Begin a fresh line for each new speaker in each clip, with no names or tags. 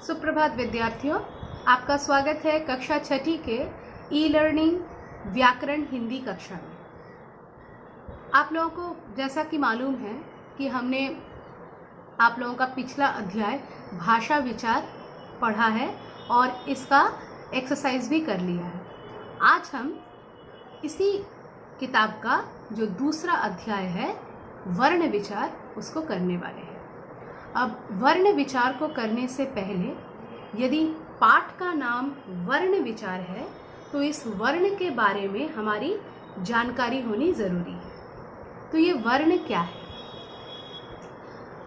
सुप्रभात विद्यार्थियों, आपका स्वागत है कक्षा छठी के ई लर्निंग व्याकरण हिंदी कक्षा में। आप लोगों को जैसा कि मालूम है कि हमने आप लोगों का पिछला अध्याय भाषा विचार पढ़ा है और इसका एक्सरसाइज भी कर लिया है। आज हम इसी किताब का जो दूसरा अध्याय है वर्ण विचार, उसको करने वाले हैं। अब वर्ण विचार को करने से पहले यदि पाठ का नाम वर्ण विचार है तो इस वर्ण के बारे में हमारी जानकारी होनी ज़रूरी है। तो ये वर्ण क्या है?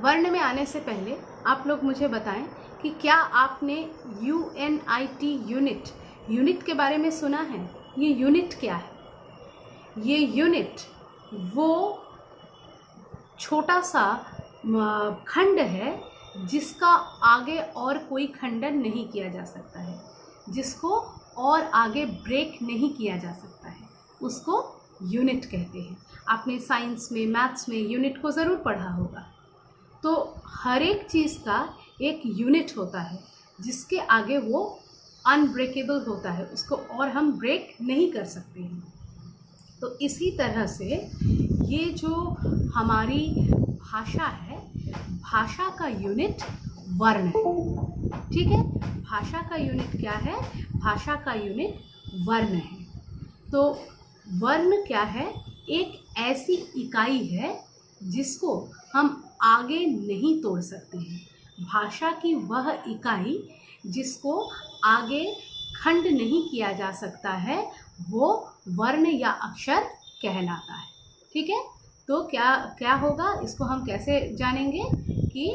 वर्ण में आने से पहले आप लोग मुझे बताएं कि क्या आपने यूनिट के बारे में सुना है? ये यूनिट क्या है? ये यूनिट वो छोटा सा खंड है जिसका आगे और कोई खंडन नहीं किया जा सकता है, जिसको और आगे ब्रेक नहीं किया जा सकता है, उसको यूनिट कहते हैं। आपने साइंस में, मैथ्स में यूनिट को ज़रूर पढ़ा होगा। तो हर एक चीज़ का एक यूनिट होता है जिसके आगे वो अनब्रेकेबल होता है, उसको और हम ब्रेक नहीं कर सकते हैं। तो इसी तरह से ये जो हमारी भाषा है, भाषा का यूनिट वर्ण है। ठीक है, भाषा का यूनिट क्या है? भाषा का यूनिट वर्ण है। तो वर्ण क्या है? एक ऐसी इकाई है जिसको हम आगे नहीं तोड़ सकते हैं। भाषा की वह इकाई जिसको आगे खंड नहीं किया जा सकता है, वो वर्ण या अक्षर कहलाता है। ठीक है, तो क्या होगा, इसको हम कैसे जानेंगे कि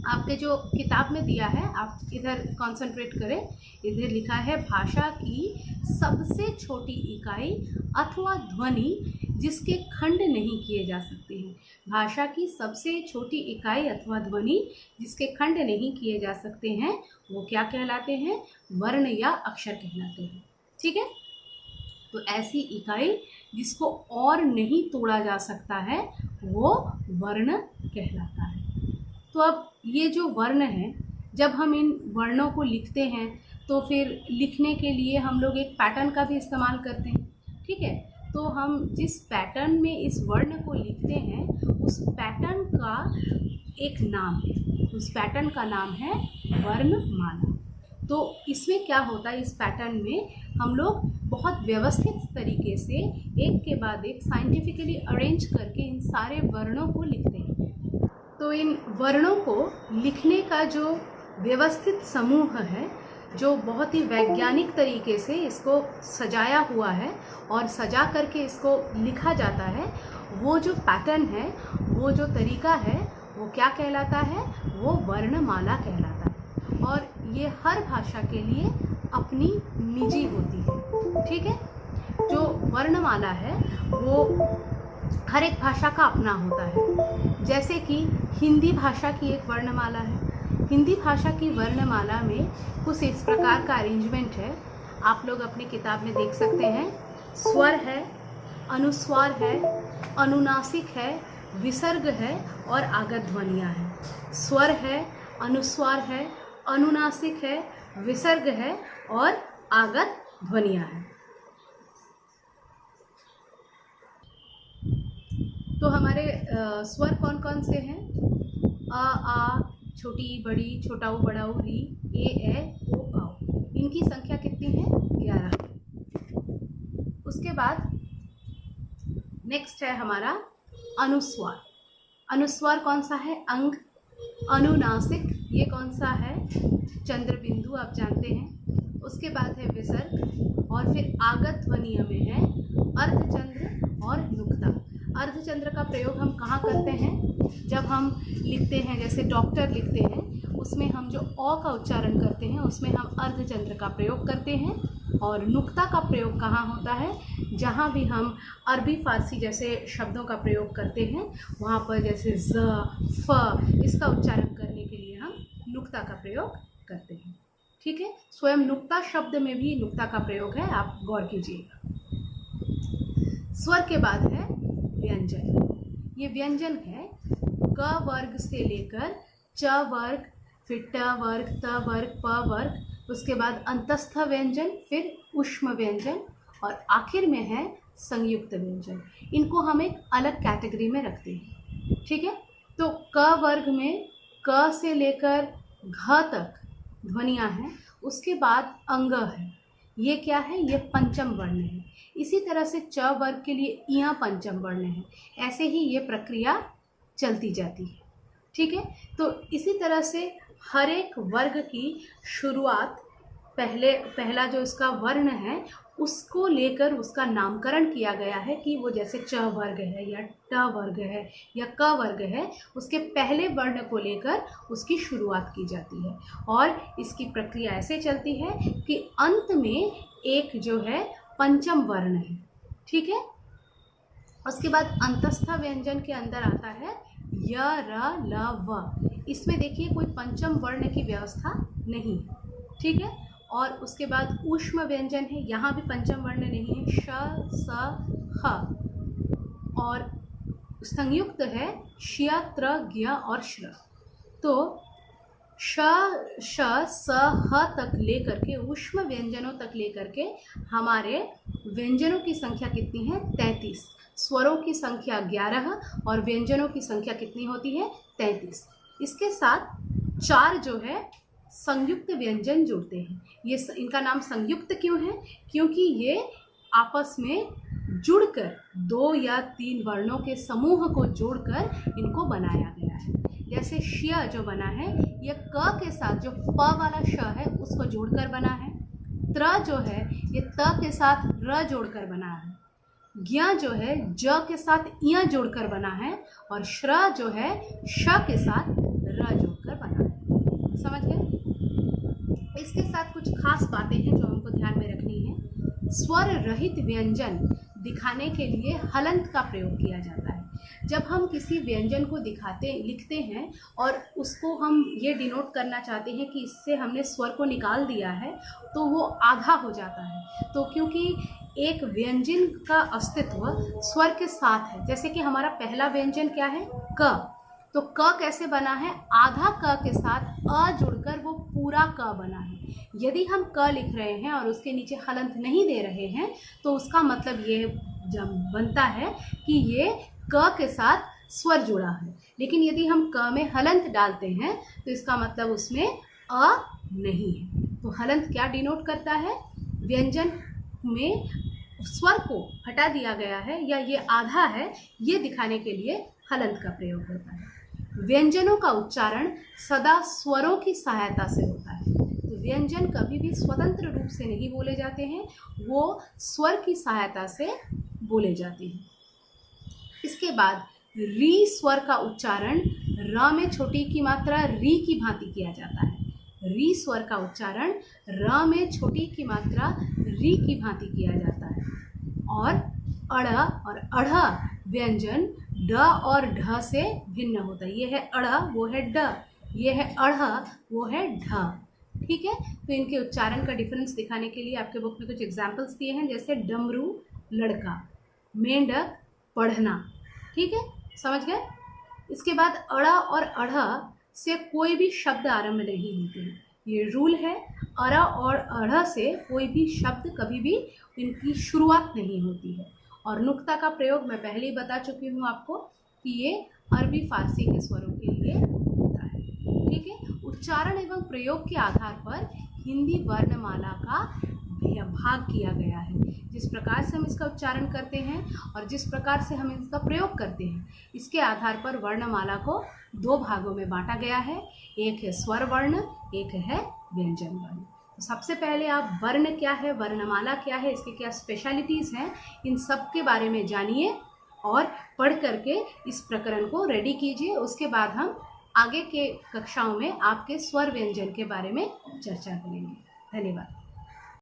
आपके जो किताब में दिया है, आप इधर कंसंट्रेट करें। इधर लिखा है भाषा की सबसे छोटी इकाई अथवा ध्वनि जिसके खंड नहीं किए जा सकते हैं। भाषा की सबसे छोटी इकाई अथवा ध्वनि जिसके खंड नहीं किए जा सकते हैं, वो क्या कहलाते हैं? वर्ण या अक्षर कहलाते हैं। ठीक है, तो ऐसी इकाई जिसको और नहीं तोड़ा जा सकता है, वो वर्ण कहलाता है। तो अब ये जो वर्ण है, जब हम इन वर्णों को लिखते हैं तो फिर लिखने के लिए हम लोग एक पैटर्न का भी इस्तेमाल करते हैं। ठीक है, तो हम जिस पैटर्न में इस वर्ण को लिखते हैं, उस पैटर्न का एक नाम है, उस पैटर्न का नाम है वर्णमाला। तो इसमें क्या होता है, इस पैटर्न में हम लोग बहुत व्यवस्थित तरीके से एक के बाद एक साइंटिफिकली अरेंज करके इन सारे वर्णों को लिखते हैं। तो इन वर्णों को लिखने का जो व्यवस्थित समूह है, जो बहुत ही वैज्ञानिक तरीके से इसको सजाया हुआ है और सजा करके इसको लिखा जाता है, वो जो पैटर्न है, वो जो तरीका है, वो क्या कहलाता है? वो वर्णमाला कहलाता है। और ये हर भाषा के लिए अपनी निजी होती है। ठीक है, जो वर्णमाला है वो हर एक भाषा का अपना होता है। जैसे कि हिंदी भाषा की एक वर्णमाला है। हिंदी भाषा की वर्णमाला में कुछ इस प्रकार का अरेंजमेंट है, आप लोग अपनी किताब में देख सकते हैं। स्वर है, अनुस्वार है, अनुनासिक है, विसर्ग है और आगत ध्वनियाँ हैं। स्वर है, अनुस्वार है, अनुनासिक है, विसर्ग है और आगत ध्वनियाँ हैं। तो हमारे स्वर कौन कौन से हैं? अ, आ, छोटी बड़ी, छोटा ऊ बड़ा ऊ, री, ए, ओ, औ। इनकी संख्या कितनी है? 11। उसके बाद नेक्स्ट है हमारा अनुस्वार। अनुस्वार कौन सा है? अंग। अनुनासिक ये कौन सा है? चंद्र बिंदु, आप जानते हैं। उसके बाद है विसर्ग और फिर आगत ध्वनियों में है अर्धचंद्र और नुक्ता। अर्धचंद्र का प्रयोग हम कहाँ करते हैं? जब हम लिखते हैं, जैसे डॉक्टर लिखते हैं, उसमें हम जो अ का उच्चारण करते हैं, उसमें हम अर्धचंद्र का प्रयोग करते हैं। और नुक्ता का प्रयोग कहाँ होता है? जहाँ भी हम अरबी फारसी जैसे शब्दों का प्रयोग करते हैं, वहाँ पर जैसे ज़, फ, इसका उच्चारण करने के लिए हम नुक्ता का प्रयोग करते हैं। ठीक है, स्वयं नुक्ता शब्द में भी नुक्ता का प्रयोग है, आप गौर कीजिएगा। स्वर के बाद है व्यंजन। ये व्यंजन है क वर्ग से लेकर च वर्ग, फिर ट वर्ग, त वर्ग, प वर्ग, उसके बाद अंतस्थ व्यंजन, फिर ऊष्म व्यंजन और आखिर में है संयुक्त व्यंजन। इनको हम एक अलग कैटेगरी में रखते हैं, ठीक है। तो क वर्ग में क से लेकर घ तक ध्वनियाँ हैं, उसके बाद अंग है, ये क्या है, ये पंचम वर्ण है। इसी तरह से च वर्ग के लिए इया पंचम वर्ण है। ऐसे ही ये प्रक्रिया चलती जाती है, ठीक है। तो इसी तरह से हर एक वर्ग की शुरुआत पहला जो इसका वर्ण है उसको लेकर उसका नामकरण किया गया है कि वो जैसे च वर्ग है या ट वर्ग है या क वर्ग है, उसके पहले वर्ण को लेकर उसकी शुरुआत की जाती है और इसकी प्रक्रिया ऐसे चलती है कि अंत में एक जो है पंचम वर्ण है, ठीक है। उसके बाद अंतस्थ व्यंजन के अंदर आता है य, र, ल, व। इसमें देखिए कोई पंचम वर्ण की व्यवस्था नहीं, ठीक है। और उसके बाद ऊष्म व्यंजन है, यहाँ भी पंचम वर्ण नहीं है, श, स, ह। और संयुक्त है श्य, त्र, ज्ञ और श्र। तो श, श, स, ह तक लेकर के ऊष्म व्यंजनों तक लेकर के हमारे व्यंजनों की संख्या कितनी है, 33। स्वरों की संख्या 11 और व्यंजनों की संख्या कितनी होती है, 33। इसके साथ 4 जो है संयुक्त व्यंजन जुड़ते हैं। ये इनका नाम संयुक्त क्यों है, क्योंकि ये आपस में जुड़कर 2 या 3 वर्णों के समूह को जोड़कर इनको बनाया गया है। जैसे श्य जो बना है ये क के साथ जो प वाला श है उसको जोड़कर बना है। त्र जो है ये त के साथ र जोड़कर बना है। ज्ञ जो है ज के साथ इय जोड़कर बना है और श्र जो है श के साथ र जोड़कर बना है। समझ गए। इसके साथ कुछ खास बातें हैं जो हमको ध्यान में रखनी है। स्वर रहित व्यंजन दिखाने के लिए हलंत का प्रयोग किया जाता है। जब हम किसी व्यंजन को लिखते हैं और उसको हम ये डिनोट करना चाहते हैं कि इससे हमने स्वर को निकाल दिया है, तो वो आधा हो जाता है। तो क्योंकि एक व्यंजन का अस्तित्व स्वर के साथ है, जैसे कि हमारा पहला व्यंजन क्या है, क। तो क कैसे बना है, आधा क के साथ अ जुड़कर वो पूरा क बना है। यदि हम क लिख रहे हैं और उसके नीचे हलंत नहीं दे रहे हैं तो उसका मतलब ये जब बनता है कि ये क के साथ स्वर जुड़ा है। लेकिन यदि हम क में हलंत डालते हैं तो इसका मतलब उसमें अ नहीं है। तो हलंत क्या डिनोट करता है, व्यंजन में स्वर को हटा दिया गया है या ये आधा है, ये दिखाने के लिए हलंत का प्रयोग होता है। व्यंजनों का उच्चारण सदा स्वरों की सहायता से होता है। तो व्यंजन कभी भी स्वतंत्र रूप से नहीं बोले जाते हैं, वो स्वर की सहायता से बोले जाते हैं। इसके बाद री स्वर का उच्चारण र में छोटी की मात्रा री की भांति किया जाता है। री स्वर का उच्चारण र में छोटी की मात्रा री की भांति किया जाता है। और अड़ और अढ़ व्यंजन ड और ढ से भिन्न होता है। ये है अड़, वो है ड, ये है अढ़, वो है ढ, ठीक है। तो इनके उच्चारण का डिफरेंस दिखाने के लिए आपके बुक में कुछ एग्जाम्पल्स दिए हैं, जैसे डमरू लड़का, मेंढक पढ़ना, ठीक है, समझ गए। इसके बाद अड़ा और अढ़ से कोई भी शब्द आरंभ नहीं होते हैं, ये रूल है। अड़ा और अढ़ से कोई भी शब्द कभी भी इनकी शुरुआत नहीं होती है। और नुक्ता का प्रयोग मैं पहले ही बता चुकी हूँ आपको कि ये अरबी फारसी के स्वरों के लिए होता है, ठीक है। उच्चारण एवं प्रयोग के आधार पर हिंदी वर्णमाला का भाग किया गया है। जिस प्रकार से हम इसका उच्चारण करते हैं और जिस प्रकार से हम इसका प्रयोग करते हैं, इसके आधार पर वर्णमाला को 2 भागों में बांटा गया है। एक है स्वर वर्ण, एक है व्यंजन वर्ण। तो सबसे पहले आप वर्ण क्या है, वर्णमाला क्या है, इसके क्या स्पेशलिटीज़ हैं, इन सब के बारे में जानिए और पढ़ करके इस प्रकरण को रेडी कीजिए। उसके बाद हम आगे के कक्षाओं में आपके स्वर व्यंजन के बारे में चर्चा करेंगे। धन्यवाद।